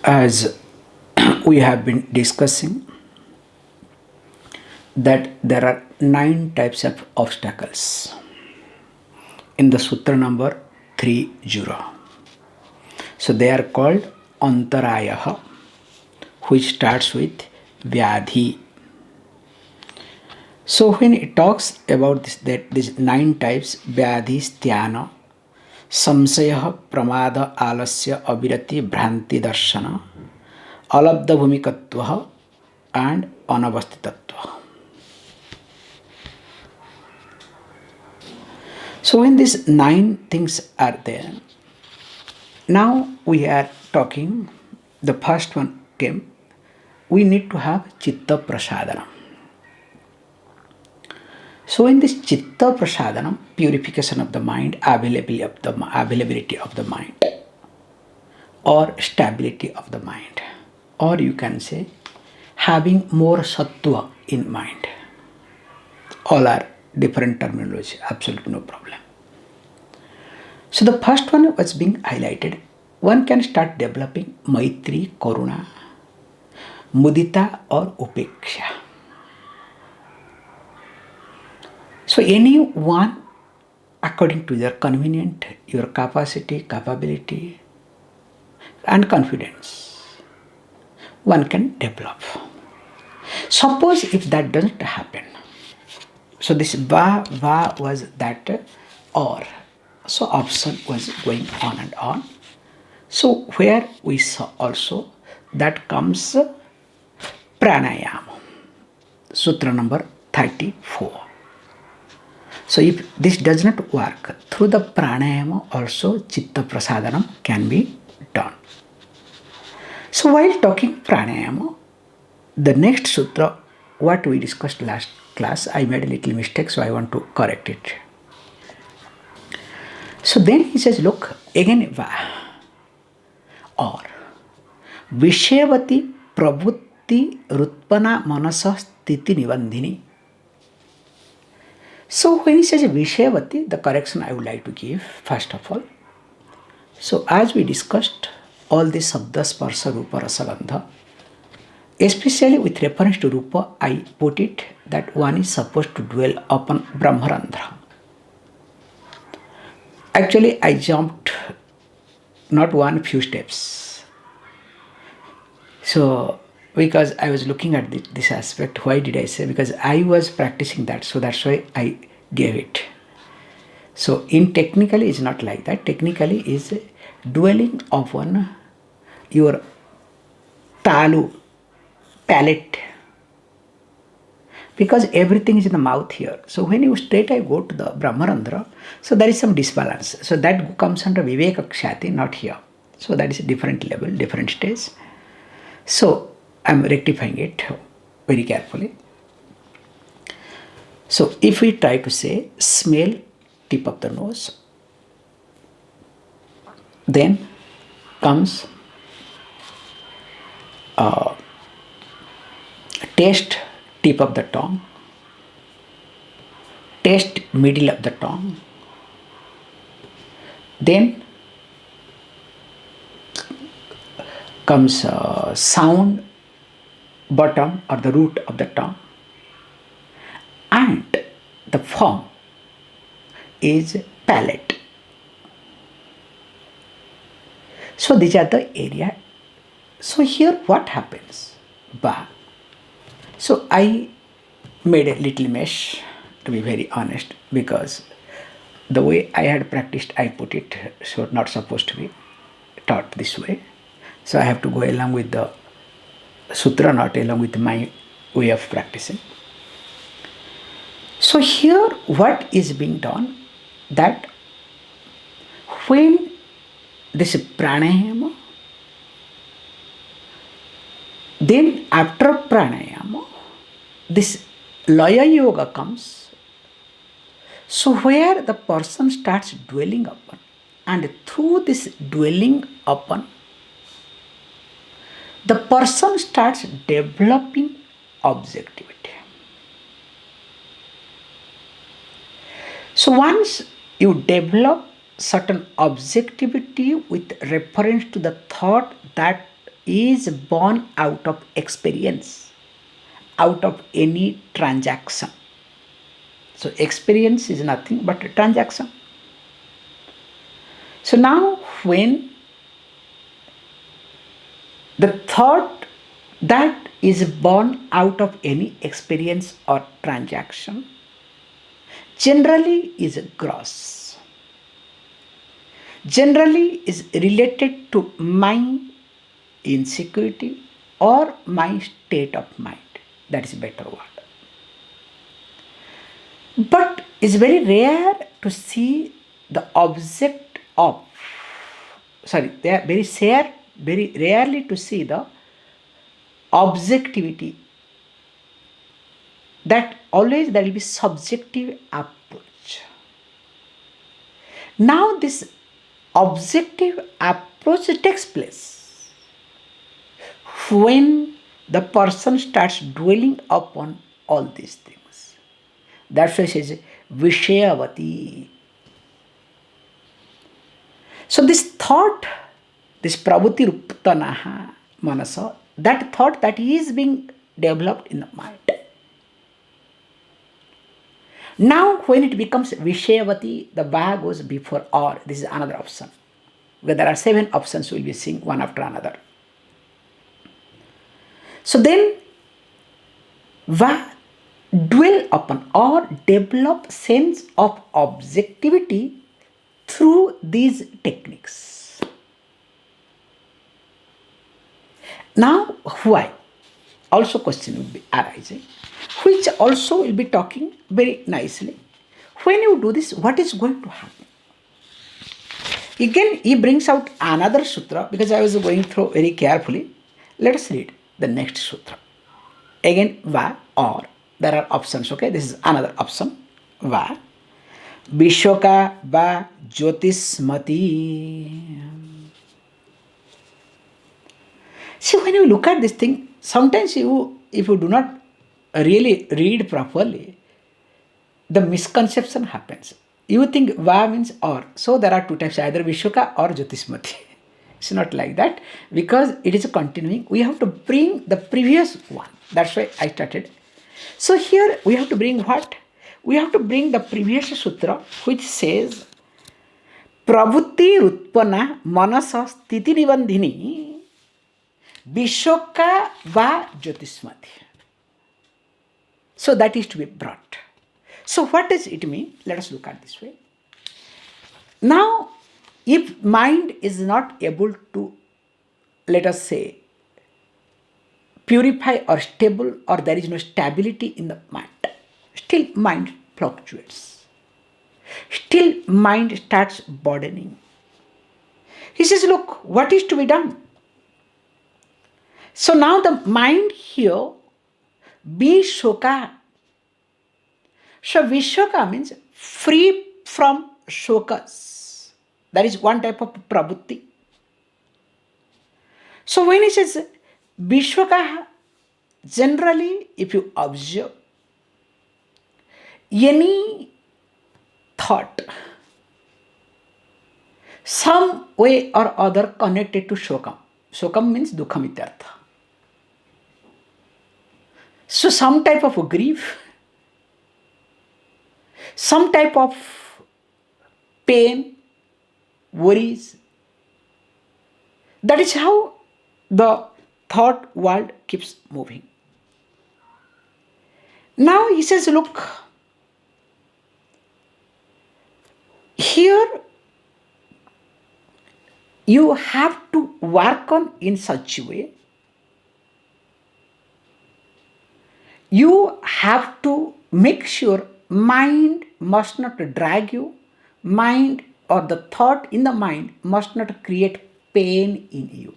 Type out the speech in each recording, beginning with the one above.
As we have been discussing, that there are 9 types of obstacles in the Sutra number 30. So they are called Antarayaha, which starts with Vyadhi. So when it talks about these 9 types, Vyadhi, Sthana, Samsaya, Pramada, Alasya, Abhirati, Bhranti, Darshana, Alabdha Bhumikatva, and Anavastitatva. So when these 9 things are there, now we are talking, the first one came, we need to have Chitta Prasadana. So in this Chitta Prasadana, purification of the mind, availability of the mind, or stability of the mind, or you can say having more sattva in mind. All are different terminology, absolutely no problem. So the first one was being highlighted. One can start developing Maitri, Karuna, Mudita, or Upeksha. So any one according to your convenient, your capacity, capability, and confidence, one can develop. Suppose if that doesn't happen, so this va was that or. So option was going on and on. So where we saw also that comes pranayama, Sutra number 34. So if this does not work, through the pranayama also chitta prasadanam can be done. So while talking pranayama, the next sutra, what we discussed last class, I made a little mistake, so I want to correct it. So then he says, look, again va, or Vishevati Prabhutti Rutpana Manasa Sthiti Nibandhini. So when he says Vishevati, the correction I would like to give, first of all. So as we discussed, all these Sabda, Sparsa, Rupa, Rasagandha, especially with reference to Rupa, I put it that one is supposed to dwell upon Brahmarandhra. Actually, I jumped not one, few steps. So, because I was looking at this aspect, why did I say? Because I was practicing that, so that's why I gave it. So, in technically, it's not like that. Technically, is dwelling upon your talu, palate. Because everything is in the mouth here. So when you straight I go to the Brahmarandhra, so there is some disbalance. So that comes under Viveka Kshati, not here. So that is a different level, different stage. So I'm rectifying it very carefully. So if we try to say smell tip of the nose, then comes taste tip of the tongue, taste middle of the tongue, then comes sound bottom or the root of the tongue, and the form is palate. So these are the area. So here what happens? Ba. So I made a little mess, to be very honest, because the way I had practiced, I put it, so not supposed to be taught this way. So I have to go along with the sutra, not along with my way of practicing. So here what is being done, that when this pranayama, then after pranayama, this laya yoga comes. So where the person starts dwelling upon, and through this dwelling upon, the person starts developing objectivity. So once you develop certain objectivity with reference to the thought that is born out of experience, out of any transaction. So experience is nothing but a transaction. So now when the thought that is born out of any experience or transaction generally is gross, generally is related to my insecurity or my state of mind. That is a better word. But it's very rare to see the object of, they are very rarely to see the objectivity. That always there will be subjective approach. Now this objective approach takes place when the person starts dwelling upon all these things. That's why it says Vishayavati. So this thought, this Pravati Ruptanaha Manasa, that thought that is being developed in the mind. Now when it becomes Vishayavati, the Va goes before or. This is another option. Where there are 7 options, we will be seeing one after another. So then Va dwell upon or develop sense of objectivity through these techniques. Now why? Also question will be arising, which also will be talking very nicely. When you do this, what is going to happen? Again, he brings out another sutra because I was going through very carefully. Let us read the next sutra. Again, Va or. There are options, okay? This is another option. Va. Vishwaka va Jyotismati. See, when you look at this thing, sometimes if you do not really read properly, the misconception happens. You think Va means or. So there are 2 types, either Vishwaka or Jyotismati. It's not like that because it is continuing. We have to bring the previous one. That's why I started. So here we have to bring what? We have to bring the previous sutra which says Pravutti Rutpana Manasa Sthiti Nibandhini Vishwaka va Jyotismati. So that is to be brought. So what does it mean? Let us look at this way. Now, if mind is not able to, let us say, purify or stable, or there is no stability in the mind, still mind fluctuates. Still mind starts burdening. He says, look, what is to be done? So now the mind here, Vishoka. So Vishoka means free from shokas. That is one type of prabutti. So when he says Vishwaka, generally if you observe any thought, some way or other connected to shokam. Shokam means dukham ityartha. So some type of grief, some type of pain, worries. That is how the thought world keeps moving. Now he says, look, here you have to work on in such a way. You have to make sure mind must not drag you. Mind or the thought in the mind must not create pain in you.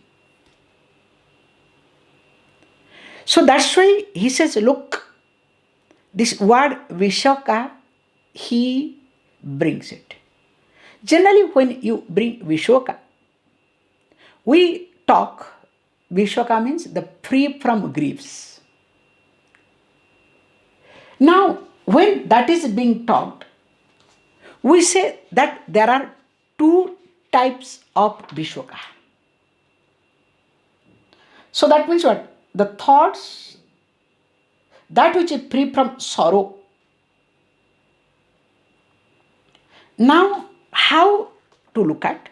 So that's why he says, look, this word Vishaka, he brings it. Generally, when you bring Vishoka, we talk, Vishoka means the free from griefs. Now, when that is being talked, we say that there are 2 types of Vishoka. So that means what? The thoughts, that which is free from sorrow. Now, how to look at?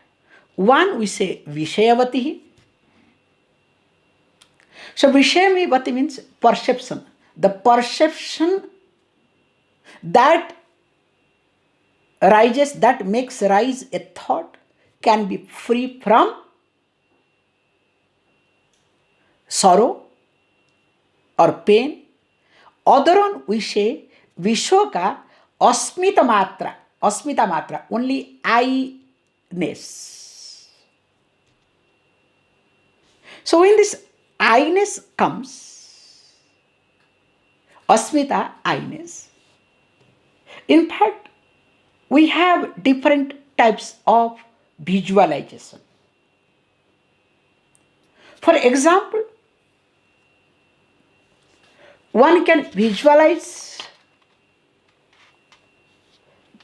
One, we say Vishayavati. So Vishayavati means perception. The perception that rises, that makes rise a thought, can be free from sorrow or pain. Other one we say Vishoka Asmita Matra. Asmita Matra, only I-ness. So when this I-ness comes, Asmita, I-ness, in fact, we have different types of visualization. For example, one can visualize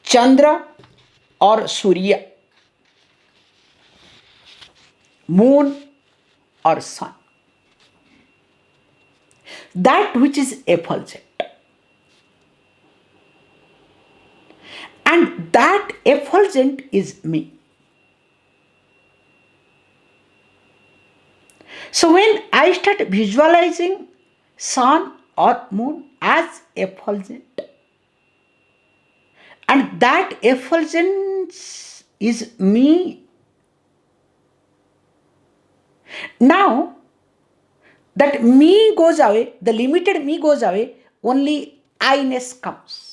Chandra or Surya, moon or sun, that which is effulgent. And that effulgent is me. So when I start visualizing sun or moon as effulgent, and that effulgence is me, now that me goes away, the limited me goes away, only I-ness comes.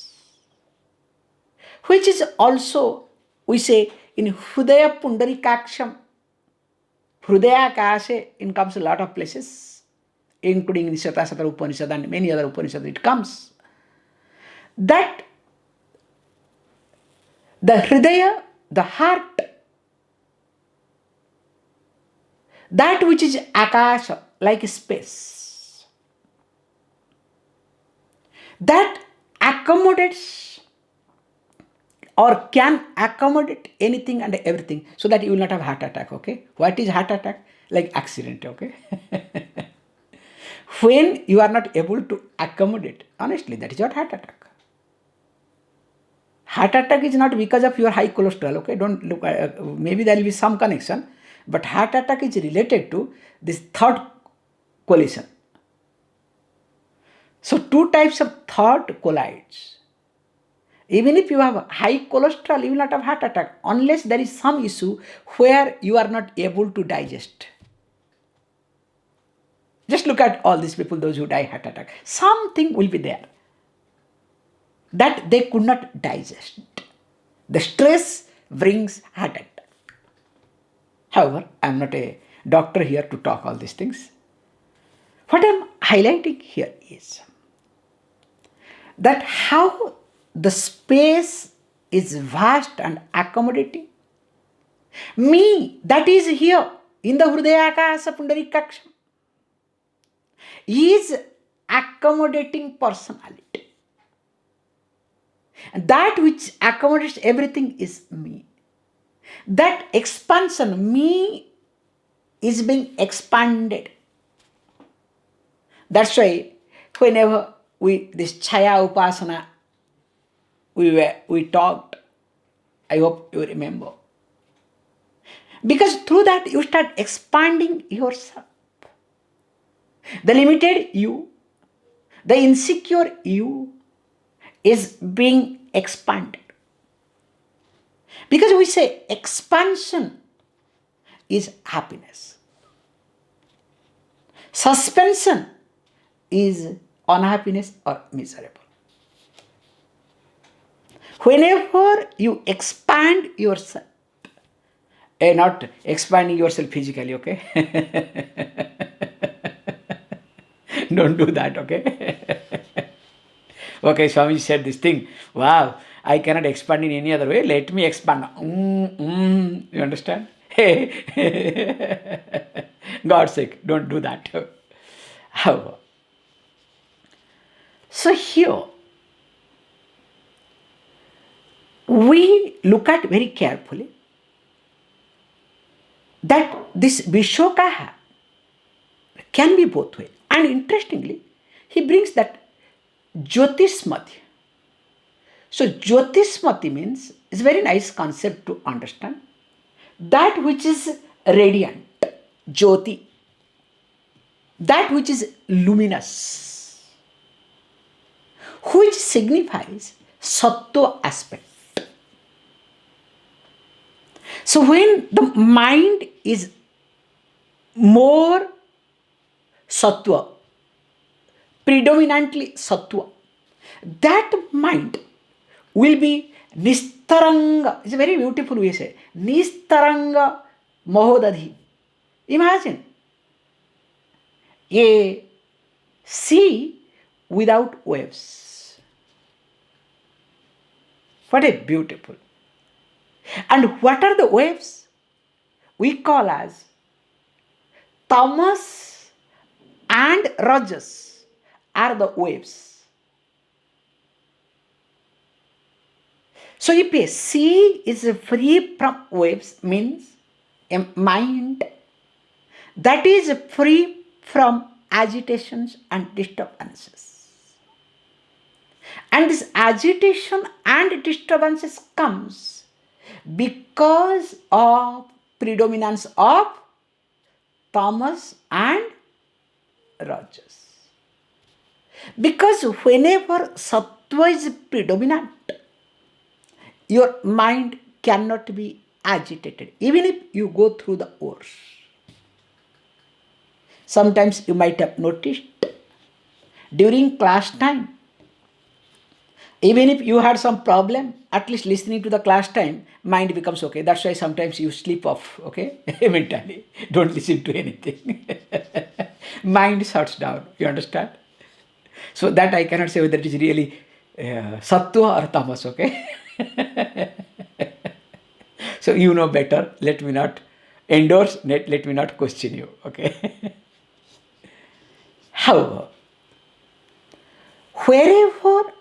Which is also, we say, in Hridaya Pundarikaksham, Hridaya Akashe, it comes a lot of places, including in Shatasatara Upanishad and many other Upanishads, it comes. That the Hridaya, the heart, that which is Akasha, like space, that accommodates or can accommodate anything and everything, so that you will not have heart attack, okay? What is heart attack? Like accident, okay? When you are not able to accommodate, honestly, that is what heart attack. Heart attack is not because of your high cholesterol, okay? Don't look at, maybe there will be some connection, but heart attack is related to this thought collision. So two types of thought collides. Even if you have high cholesterol, you will not have heart attack unless there is some issue where you are not able to digest. Just look at all these people, those who die heart attack. Something will be there that they could not digest. The stress brings heart attack. However, I am not a doctor here to talk all these things. What I am highlighting here is that how the space is vast and accommodating. Me, that is here in the Hridaya Akasa Pundarikaksham, is accommodating personality. And that which accommodates everything is me. That expansion, me, is being expanded. That's why whenever this Chaya Upasana, we talked, I hope you remember. Because through that you start expanding yourself. The limited you, the insecure you is being expanded. Because we say expansion is happiness. Suspension is unhappiness or miserable. Whenever you expand yourself, not expanding yourself physically, okay? Don't do that, okay? Okay, Swami said this thing. Wow, I cannot expand in any other way. Let me expand. You understand? Hey, God's sake, don't do that. However, so here, we look at very carefully that this Vishokaha can be both ways. And interestingly, he brings that Jyotismati. So Jyotismati means, it's a very nice concept to understand. That which is radiant, Jyoti, that which is luminous, which signifies sattva aspect. So when the mind is more sattva, predominantly sattva, that mind will be nistaranga. It's a very beautiful way to say. Nistaranga mahodadhi. Imagine a sea without waves. What a beautiful. And what are the waves? We call as tamas and rajas are the waves. So if a sea is free from waves, means a mind that is free from agitations and disturbances. And this agitation and disturbances comes because of predominance of tamas and rajas. Because whenever sattva is predominant, your mind cannot be agitated, even if you go through the oars. Sometimes you might have noticed during class time, even if you had some problem, at least listening to the class time, mind becomes okay. That's why sometimes you sleep off, okay, mentally. Don't listen to anything. Mind shuts down, you understand? So that I cannot say whether it is really sattva or tamas, okay? So you know better. Let me not endorse, let me not question you, okay? However, wherever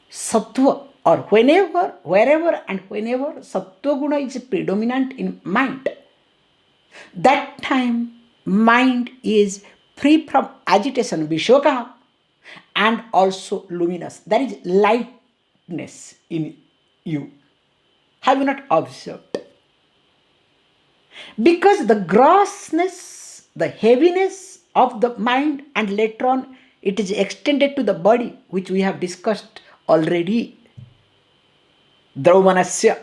sattva or wherever and whenever sattva guna is predominant in mind, that time mind is free from agitation, vishoka, and also luminous. There is lightness in you. Have you not observed? Because the grossness, the heaviness of the mind, and later on it is extended to the body, which we have discussed already. Draumanasya,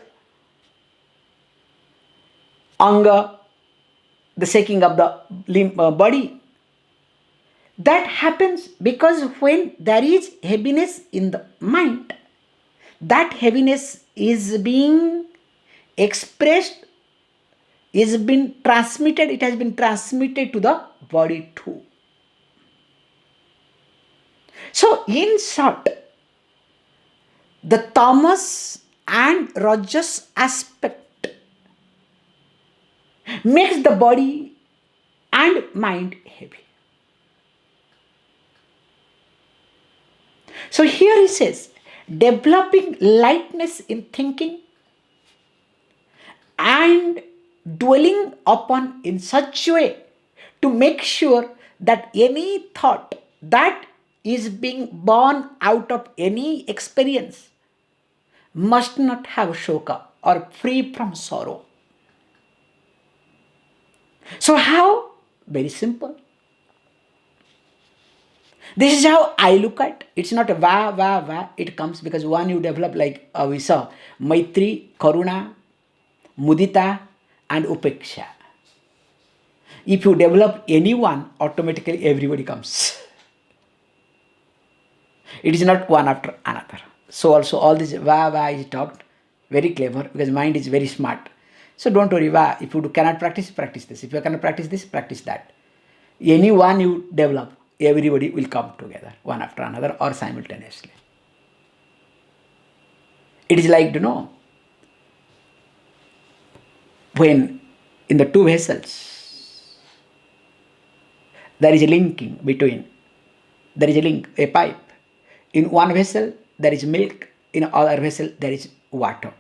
anga, the shaking of the body. That happens because when there is heaviness in the mind, that heaviness is being expressed, is being transmitted, it has been transmitted to the body too. So in short, the tamas and rajas aspect makes the body and mind heavy. So here he says, developing lightness in thinking and dwelling upon in such a way to make sure that any thought that is being born out of any experience must not have shoka or free from sorrow. So how? Very simple. This is how I look at. It's not a va. It comes because one you develop, like we saw, Maitri, Karuna, Mudita and Upeksha. If you develop any one, automatically everybody comes. It is not one after another. So also all this va is talked very clever because mind is very smart. So don't worry, va. If you cannot practice, practice this. If you cannot practice this, practice that. Any one you develop, everybody will come together, one after another or simultaneously. It is like, when in the two vessels, there is a linking between, there is a link, a pipe. In one vessel, there is milk. In other vessel, there is water.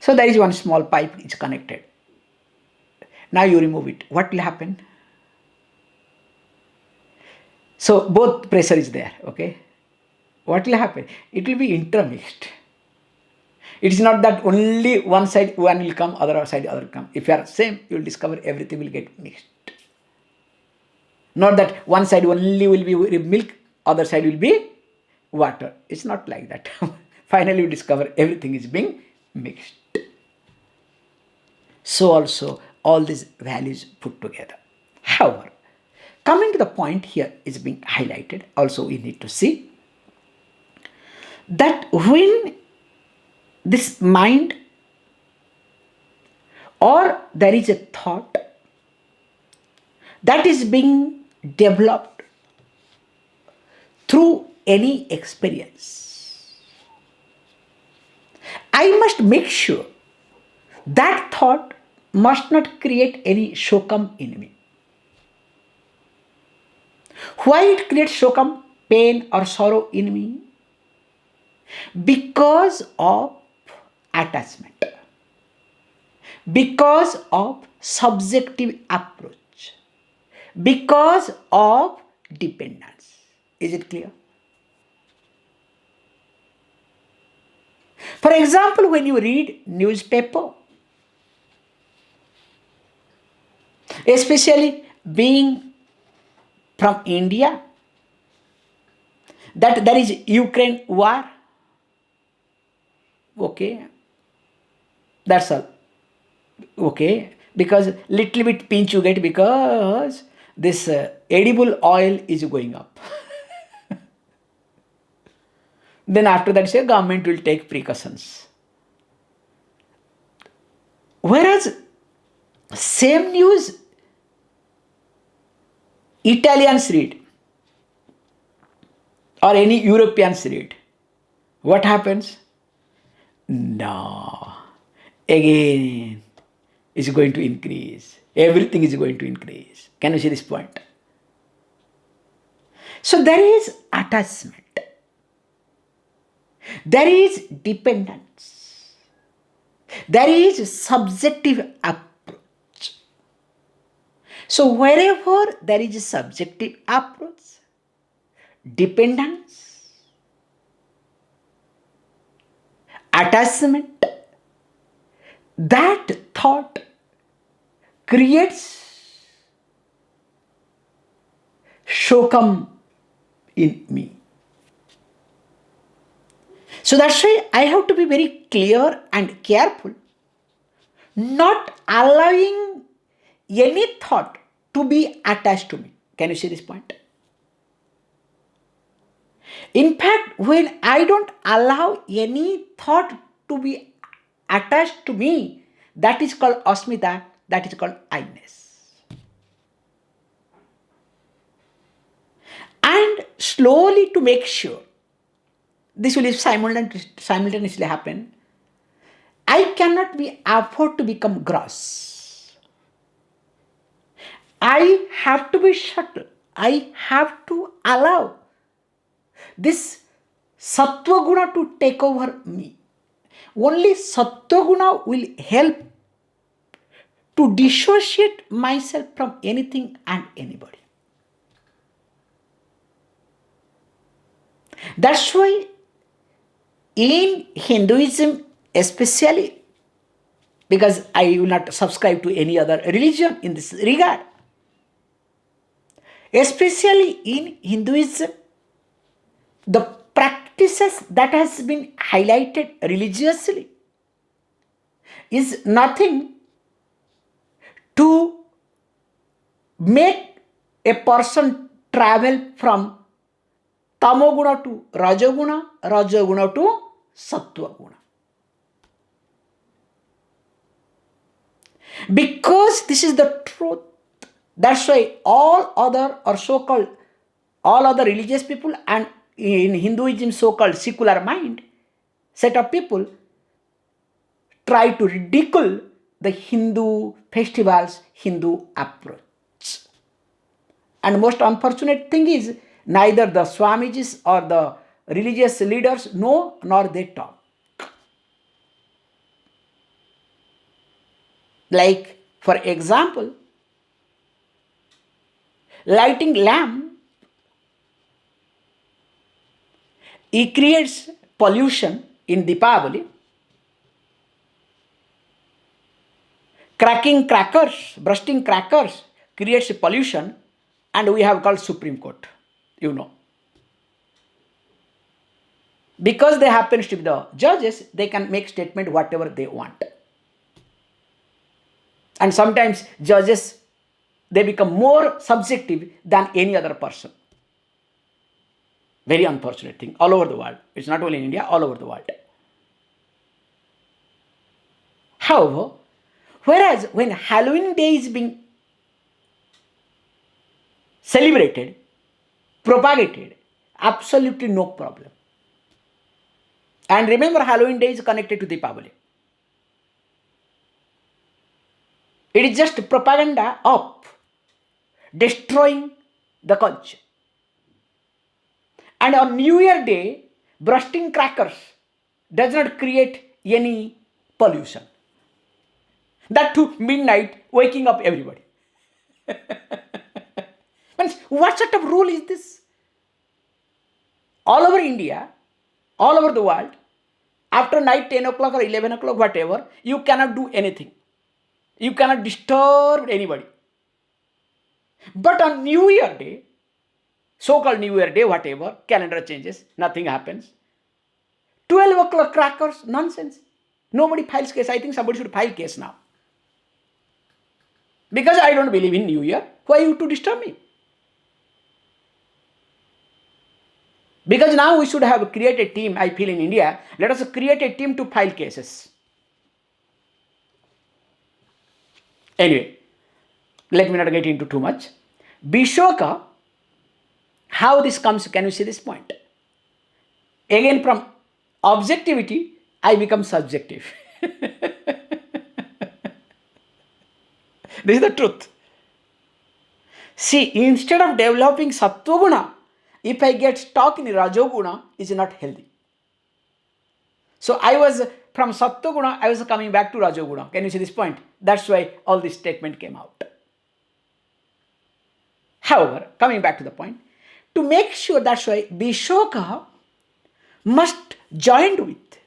So there is one small pipe which is connected. Now you remove it. What will happen? So both pressure is there, okay? What will happen? It will be intermixed. It is not that only one side one will come, other side other will come. If you are same, you will discover everything will get mixed. Not that one side only will be milk, other side will be water. It's not like that. Finally you discover everything is being mixed. So also all these values put together. However, coming to the point here is being highlighted. Also we need to see that when this mind or there is a thought that is being developed through any experience, I must make sure that thought must not create any shokam in me. Why it creates shokam, pain or sorrow in me? Because of attachment, because of subjective approach, because of dependence. Is it clear? For example, when you read newspaper, especially being from India, that there is Ukraine war, okay, that's all, okay, because little bit pinch you get because this edible oil is going up. Then after that, say government will take precautions. Whereas same news Italians read or any Europeans read, what happens? No, again is going to increase. Everything is going to increase. Can you see this point? So there is attachment. There is dependence. There is subjective approach. So wherever there is a subjective approach, dependence, attachment, that thought creates shokam in me. So that's why I have to be very clear and careful, not allowing any thought to be attached to me. Can you see this point? In fact, when I don't allow any thought to be attached to me, that is called asmita, that is called I-ness. And slowly to make sure this will simultaneously happen, I cannot be afford to become gross. I have to be subtle. I have to allow this sattva guna to take over me. Only sattva guna will help to dissociate myself from anything and anybody. That's why in Hinduism especially, because I will not subscribe to any other religion in this regard, especially in Hinduism, the practices that has been highlighted religiously is nothing to make a person travel from tamoguna to rajoguna, rajoguna to sattva-guna. Because this is the truth, that's why all other or so-called all other religious people and in Hinduism so-called secular mind set of people try to ridicule the Hindu festivals, Hindu approach. And most unfortunate thing is neither the Swamijis or the religious leaders know nor they talk. Like For example, lighting lamp, it creates pollution in Deepavali. Cracking crackers, bursting crackers creates pollution, and we have called Supreme Court, you know. Because they happen to be the judges, they can make statement whatever they want. And sometimes judges, they become more subjective than any other person. Very unfortunate thing all over the world. It's not only in India, all over the world. However, whereas when Halloween Day is being celebrated, propagated, absolutely no problem. And remember, Halloween Day is connected to Deepavali. It is just propaganda of destroying the culture. And on New Year Day, bursting crackers does not create any pollution. That too, midnight, waking up everybody. What sort of rule is this? All over India, all over the world, after night 10 o'clock or 11 o'clock, whatever, you cannot do anything. You cannot disturb anybody. But on New Year Day, so-called New Year Day, whatever, calendar changes, nothing happens. 12 o'clock crackers, nonsense. Nobody files case. I think somebody should file case now. Because I don't believe in New Year, why you to disturb me? Because now we should have created a team, I feel in India, let us create a team to file cases. Anyway, let me not get into too much. Bishoka, how this comes, can you see this point? Again, from objectivity, I become subjective. This is the truth. See, instead of developing Sattva-guna, if I get stuck in Rajoguna, it's not healthy. So I was from Sattva-guna, I was coming back to Rajoguna. Can you see this point? That's why all this statement came out. However, coming back to the point, to make sure, that's why Bishoka must join with,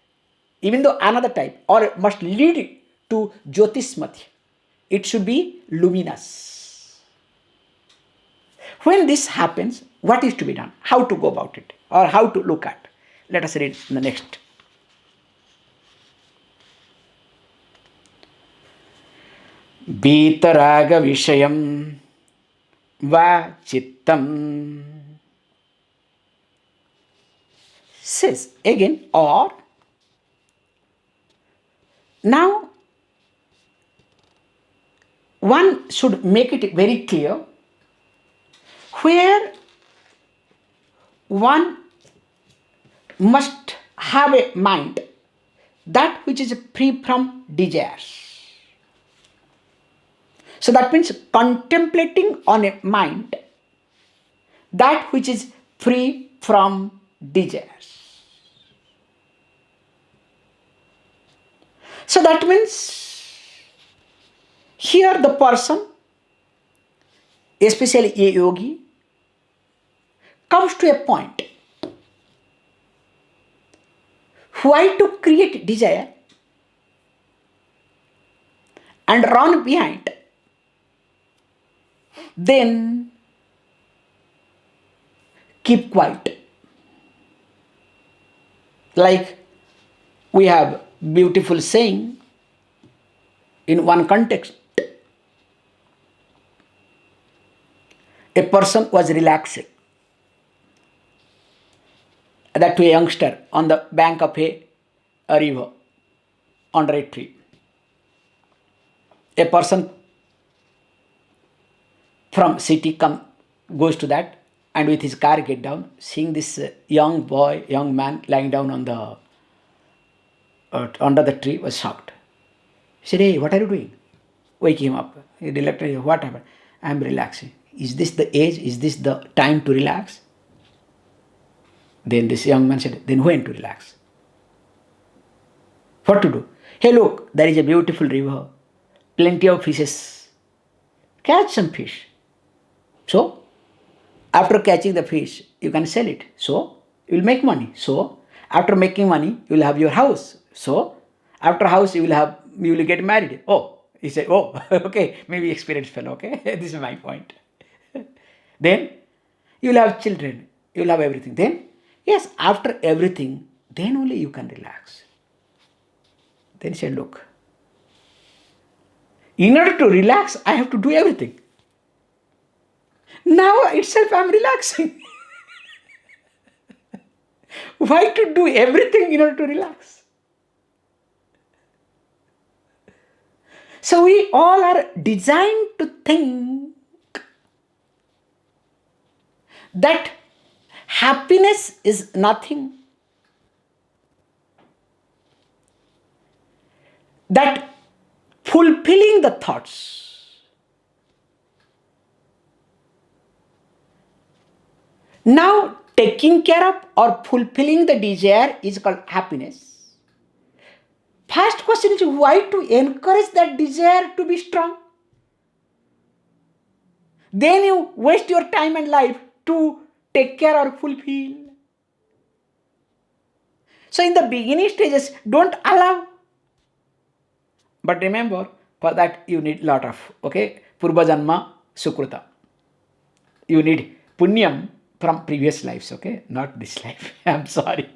even though another type, or must lead to Jyotismati. It should be luminous. When this happens, what is to be done? How to go about it? Or how to look at? Let us read the next. Bitaraga Vishayam Va Chittam. Says again, or now one should make it very clear where one must have a mind that which is free from desires. So that means contemplating on a mind that which is free from desires. So that means here the person, especially a yogi, comes to a point why to create desire and run behind, then keep quiet. Like we have beautiful saying in one context. A person was relaxing. That to a youngster on the bank of a river under a tree. A person from city goes to that and with his car get down, seeing this young man lying down on the under the tree, was shocked. He said, "Hey, what are you doing?" Wake him up. He reluctantly, "What happened?" "I am relaxing." "Is this the age? Is this the time to relax?" Then this young man said, "Then when to relax? What to do?" "Hey, look, there is a beautiful river. plenty of fishes. Catch some fish. So, after catching the fish, you can sell it. So, you will make money. So, after making money, you will have your house. So, after house, you will get married. Oh, he said, oh, okay, maybe experienced fellow, okay? This is my point. Then, you will have children. You will have everything. Then, yes, after everything, then only you can relax. Then he said, look, in order to relax, I have to do everything. Now itself I am relaxing. Why to do everything in order to relax? So we all are designed to think that happiness is nothing. That fulfilling the thoughts. Now, taking care of or fulfilling the desire is called happiness. First question is why to encourage that desire to be strong? Then you waste your time and life to take care or fulfill. So in the beginning stages, don't allow. But remember, for that you need lot of, Purva Janma Sukruta. You need Punyam from previous lives, not this life. I'm sorry.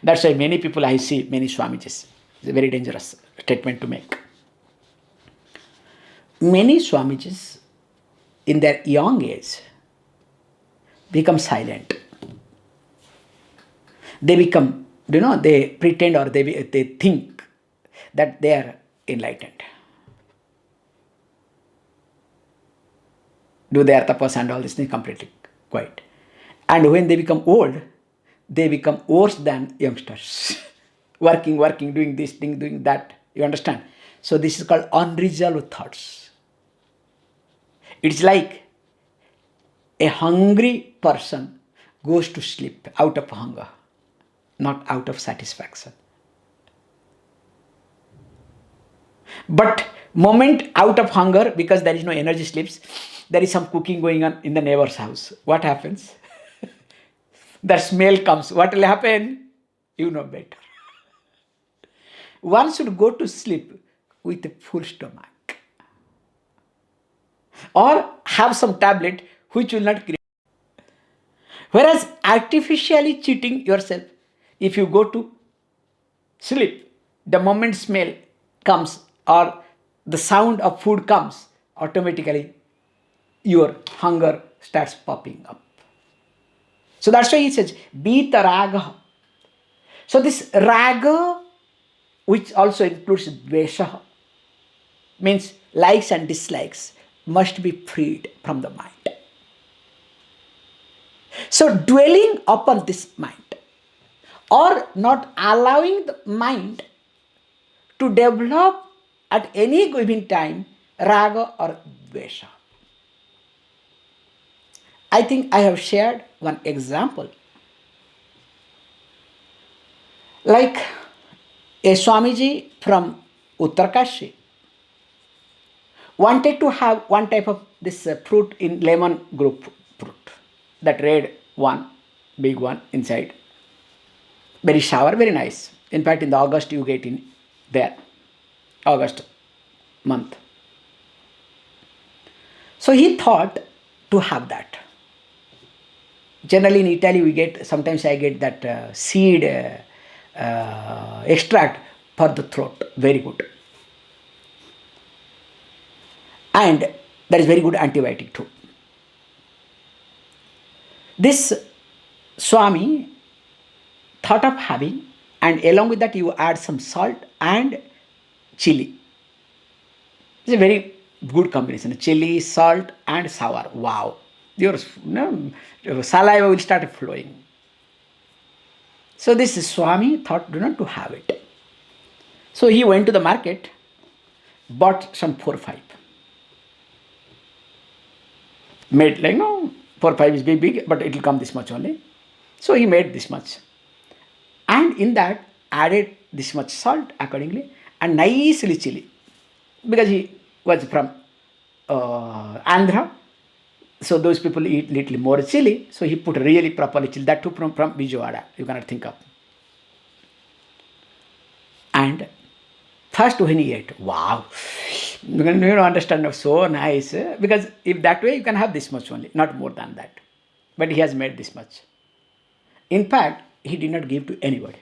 That's why many people I see, many Swamijis. It's a very dangerous statement to make. Many Swamijis in their young age become silent. They become, they pretend or they think that they are enlightened. Do their tapas and all this thing completely quiet. And when they become old, they become worse than youngsters. working, doing this thing, doing that. You understand? So this is called unresolved thoughts. It's like a hungry person goes to sleep out of hunger, not out of satisfaction. But moment out of hunger, because there is no energy sleeps, there is some cooking going on in the neighbor's house. What happens? The smell comes. What will happen? You know better. One should go to sleep with a full stomach. Or have some tablet which will not create. Whereas artificially cheating yourself, if you go to sleep, the moment smell comes or the sound of food comes, automatically your hunger starts popping up. So that's why he says, Bita raga. So this raga, which also includes dvesha, means likes and dislikes, must be freed from the mind. So dwelling upon this mind or not allowing the mind to develop at any given time raga or dvesha. I think I have shared one example. Like a Swamiji from Uttarkashi wanted to have one type of this fruit in lemon group fruit. That red one, big one inside. Very sour, very nice. In fact, in the August you get in there. August month. So he thought to have that. Generally in Italy we get, sometimes I get that seed extract for the throat. Very good. And that is very good antibiotic too. This Swami thought of having, and along with that you add some salt and chili. It's a very good combination. Chili, salt and sour. Wow. Your saliva will start flowing. So this Swami thought not to have it. So he went to the market, bought some 4 or 5. Made like, 4 or 5 is big, but it will come this much only. So he made this much. And in that added this much salt accordingly and nicely chili. because he was from Andhra. So those people eat little more chili. So he put really properly chili. That too from Vijayawada. You cannot think of. And first when he ate, wow, you don't understand, so nice. Because if that way you can have this much only, not more than that. But he has made this much. In fact, he did not give to anybody.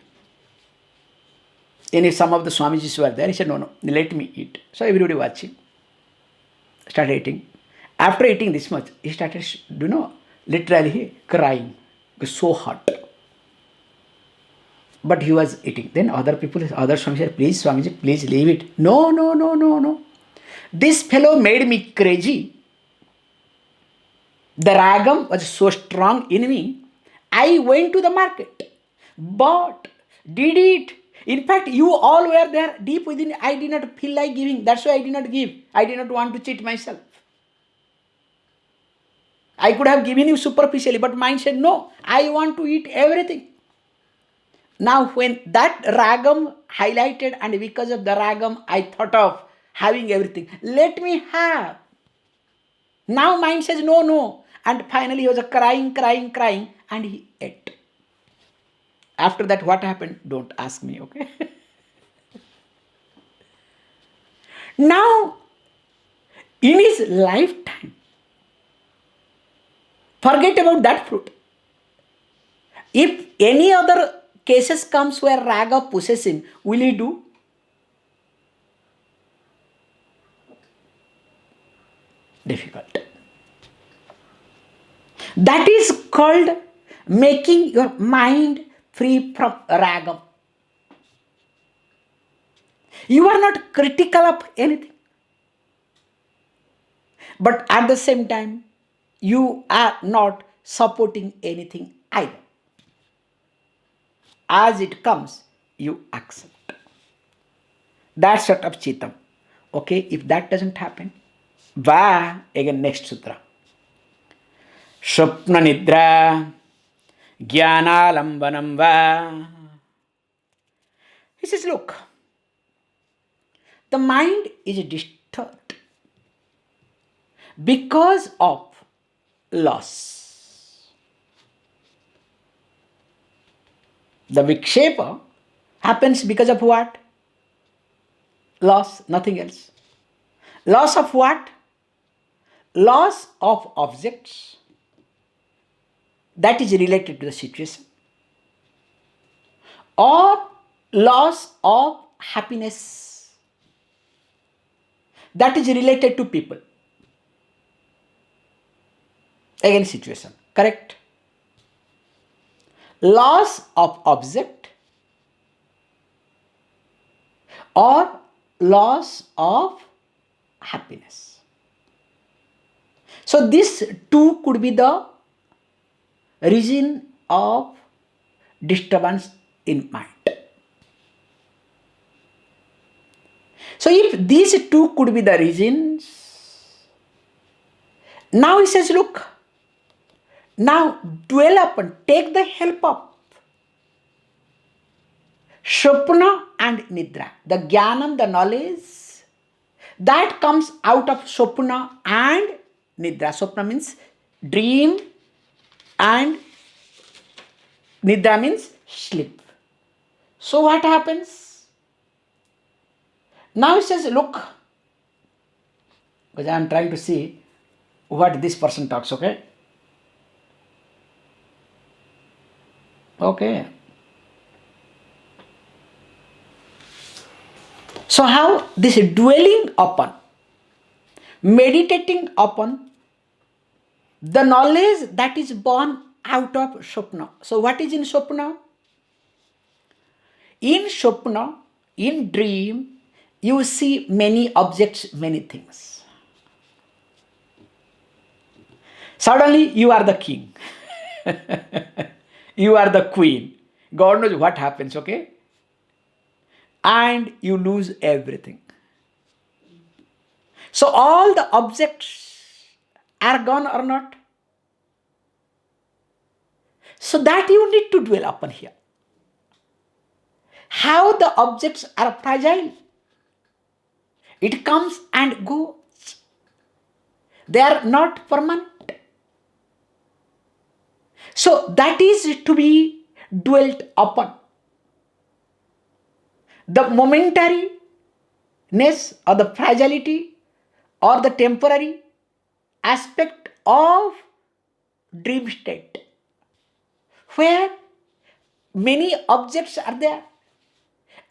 And if some of the Swamijis were there, he said, no, let me eat. So everybody watching, started eating. After eating this much, he started, literally crying. It was so hot. But he was eating. Then other Swamiji said, please Swamiji, please leave it. No, no, no, no, no. This fellow made me crazy. The ragam was so strong in me. I went to the market, bought, did it. In fact, you all were there deep within. I did not feel like giving. That's why I did not give. I did not want to cheat myself. I could have given you superficially, but mine said, no, I want to eat everything. Now, when that ragam highlighted, and because of the ragam, I thought of having everything. Let me have. Now, mind says, no, no. And finally, he was crying, and he ate. After that, what happened? Don't ask me, okay? Now, in his lifetime, forget about that fruit. If any other cases comes where raga pushes him, will he do? Difficult. That is called making your mind free from ragam. You are not critical of anything. But at the same time, you are not supporting anything either. As it comes, you accept. That's sort of chitam. Okay, if that doesn't happen, again next sutra. Shupna nidra jnanalambanam va. He says, look, the mind is disturbed because of loss. The vikshepa happens because of what? Loss, nothing else. Loss of what? Loss of objects that is related to the situation, or loss of happiness that is related to people. Again, situation, correct? Loss of object or loss of happiness. So this two could be the reason of disturbance in mind. So if these two could be the reasons, now he says, look, now dwell upon, take the help of Swapna and Nidra, the Jnanam, the knowledge that comes out of Swapna and Nidra. Swapna means dream and Nidra means sleep. So what happens? Now he says, look, because I am trying to see what this person talks, okay? Okay. So how this dwelling upon, meditating upon the knowledge that is born out of Swapna. So what is in Swapna? In Swapna, in dream, you see many objects, many things. Suddenly you are the king. You are the queen. God knows what happens, okay? And you lose everything. So all the objects are gone or not? So that you need to dwell upon here. How the objects are fragile. It comes and goes. They are not permanent. So that is to be dwelt upon. The momentariness or the fragility or the temporary aspect of dream state, where many objects are there,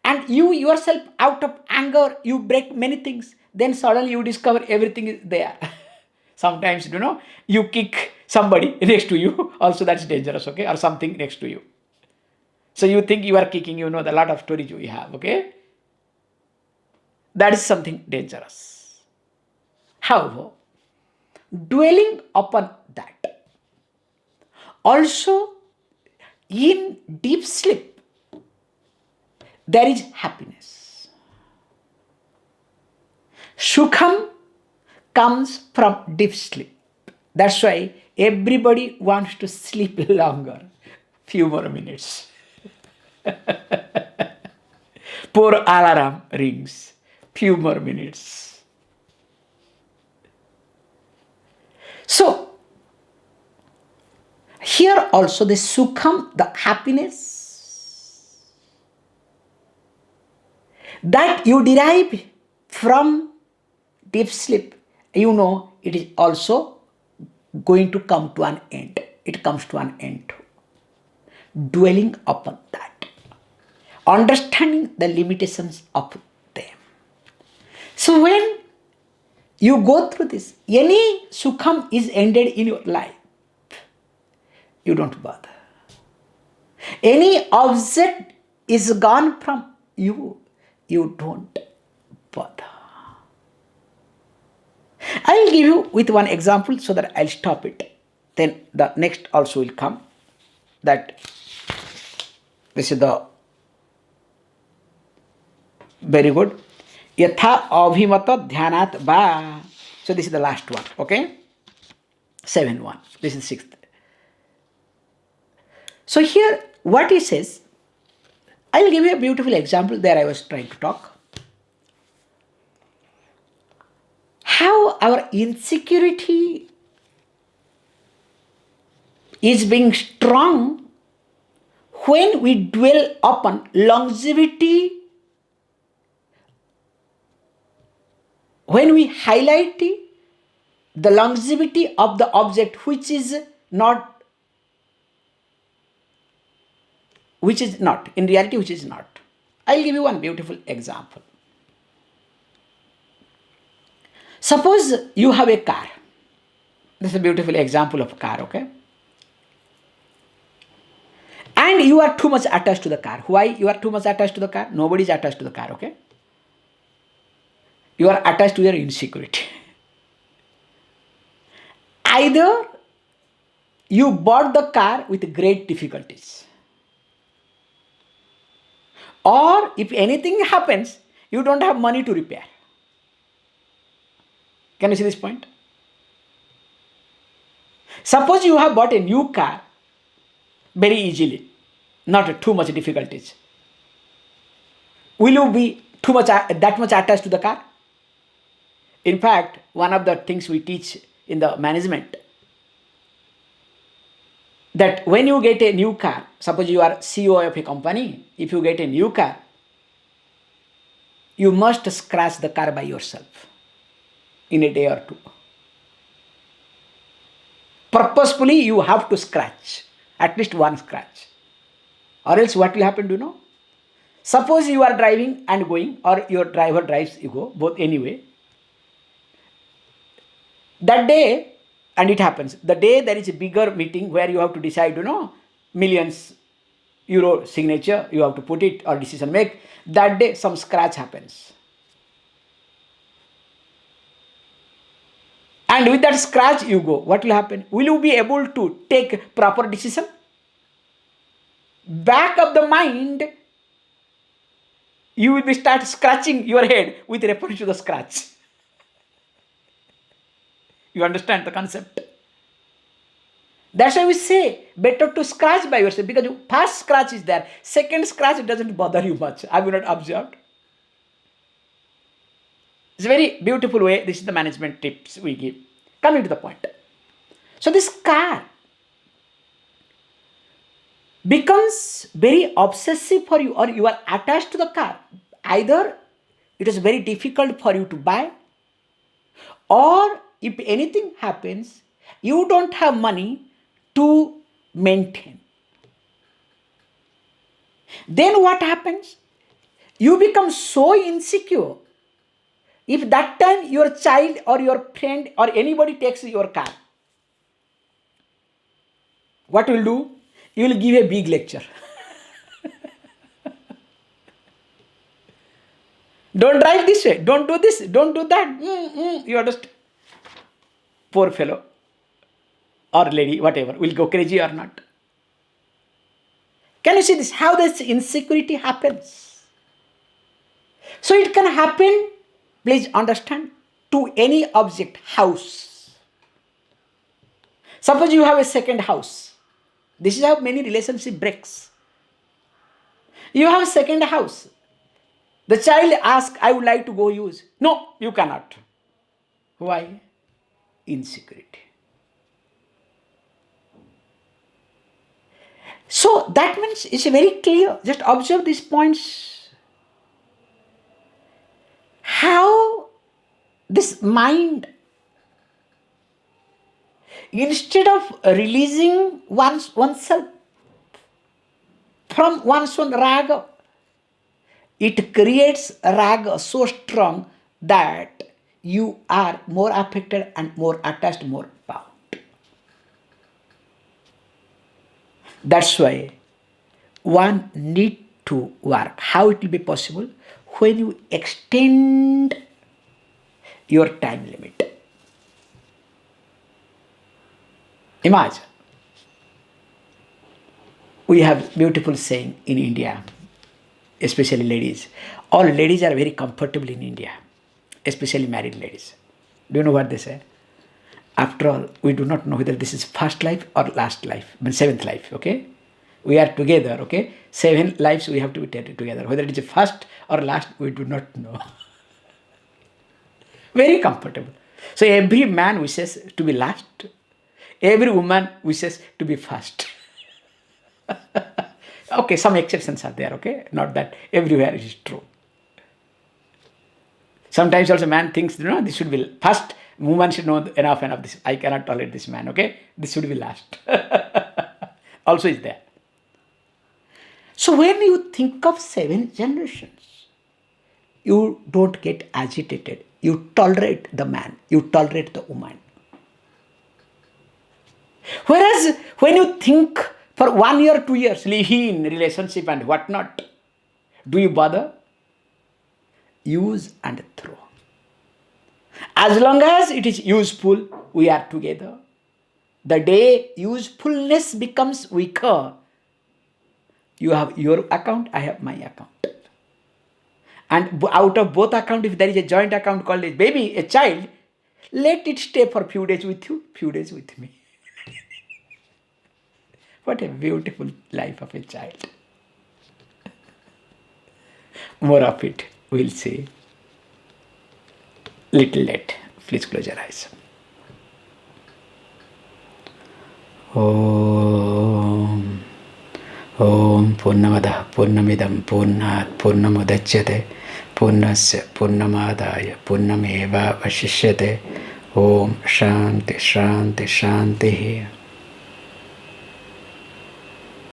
and you yourself, out of anger, you break many things, then suddenly you discover everything is there. Sometimes, you kick somebody next to you, also that's dangerous, okay, or something next to you. So you think you are kicking, the lot of stories you have, okay? That is something dangerous. However, dwelling upon that, also in deep sleep, there is happiness. Sukham comes from deep sleep. That's why everybody wants to sleep longer, few more minutes. Poor alarm rings, few more minutes. So, here also the sukham, the happiness that you derive from deep sleep, it is also going to come to an end. It comes to an end. Dwelling upon that, understanding the limitations of them. So when you go through this, any sukham is ended in your life, you don't bother. Any object is gone from you, you don't bother. I will give you with one example so that I'll stop it. Then the next also will come. That this is the very good. Yatha abhimata dhyanat va. So this is the last one. Okay? 7-1. This is 6th. So here what he says, I will give you a beautiful example. There I was trying to talk. How our insecurity is being strong when we dwell upon longevity, when we highlight the longevity of the object which is not, in reality which is not. I'll give you one beautiful example. Suppose you have a car. This is a beautiful example of a car, okay? And you are too much attached to the car. Why you are too much attached to the car? Nobody is attached to the car, okay? You are attached to your insecurity. Either you bought the car with great difficulties, or if anything happens, you don't have money to repair. Can you see this point? Suppose you have bought a new car very easily, not too much difficulties. Will you be that much attached to the car? In fact, one of the things we teach in the management, that when you get a new car, suppose you are CEO of a company, if you get a new car, you must scratch the car by yourself in a day or two. Purposefully you have to scratch, at least one scratch. Or else what will happen, do you know? Suppose you are driving and going, or your driver drives, you go, both anyway. That day, and it happens, the day there is a bigger meeting where you have to decide, millions euro signature, you have to put it or decision make, that day some scratch happens. And with that scratch you go, what will happen? Will you be able to take proper decision? Back of the mind, you will be start scratching your head with reference to the scratch. You understand the concept? That's why we say better to scratch by yourself, because first scratch is there, second scratch doesn't bother you much. Have you not observed? It's a very beautiful way. This is the management tips we give. Coming to the point. So this car becomes very obsessive for you, or you are attached to the car. Either it is very difficult for you to buy, or if anything happens, you don't have money to maintain. Then what happens? You become so insecure. If that time your child or your friend or anybody takes your car, what will do? You will give a big lecture. Don't drive this way, don't do this, don't do that. You are just poor fellow or lady, whatever, will go crazy or not. Can you see this? How this insecurity happens? So it can happen, please understand, to any object, house. Suppose you have a second house. This is how many relationship breaks. You have a second house. The child asks, I would like to go use. No, you cannot. Why? Insecurity. So that means it's very clear. Just observe these points. How this mind, instead of releasing oneself from one's own raga, it creates raga so strong that you are more affected and more attached, more bound. That's why one need to work. How it will be possible? When you extend your time limit. Imagine, we have beautiful saying in India, especially ladies. All ladies are very comfortable in India, especially married ladies. Do you know what they say? After all, we do not know whether this is first life or last life, I mean seventh life, okay? We are together, okay? 7 lives we have to be together. Whether it is first or last, we do not know. Very comfortable. So every man wishes to be last. Every woman wishes to be first. Okay, some exceptions are there, okay? Not that everywhere it is true. Sometimes also man thinks, this should be first. Woman should know enough this. I cannot tolerate this man, okay? This should be last. Also is there. So when you think of 7 generations, you don't get agitated. You tolerate the man. You tolerate the woman. Whereas when you think for 1 year, 2 years, live-in relationship and whatnot, do you bother? Use and throw. As long as it is useful, we are together. The day usefulness becomes weaker, you have your account, I have my account. And out of both accounts, if there is a joint account called a baby, a child, let it stay for few days with you, few days with me. What a beautiful life of a child. More of it we'll see little late. Please close your eyes. Om Purnamadah Purnamidam Purnat Purnamudachyate Purnasya Purnamadaya Purnameva Vashishyate. Om Shanti Shanti Shanti.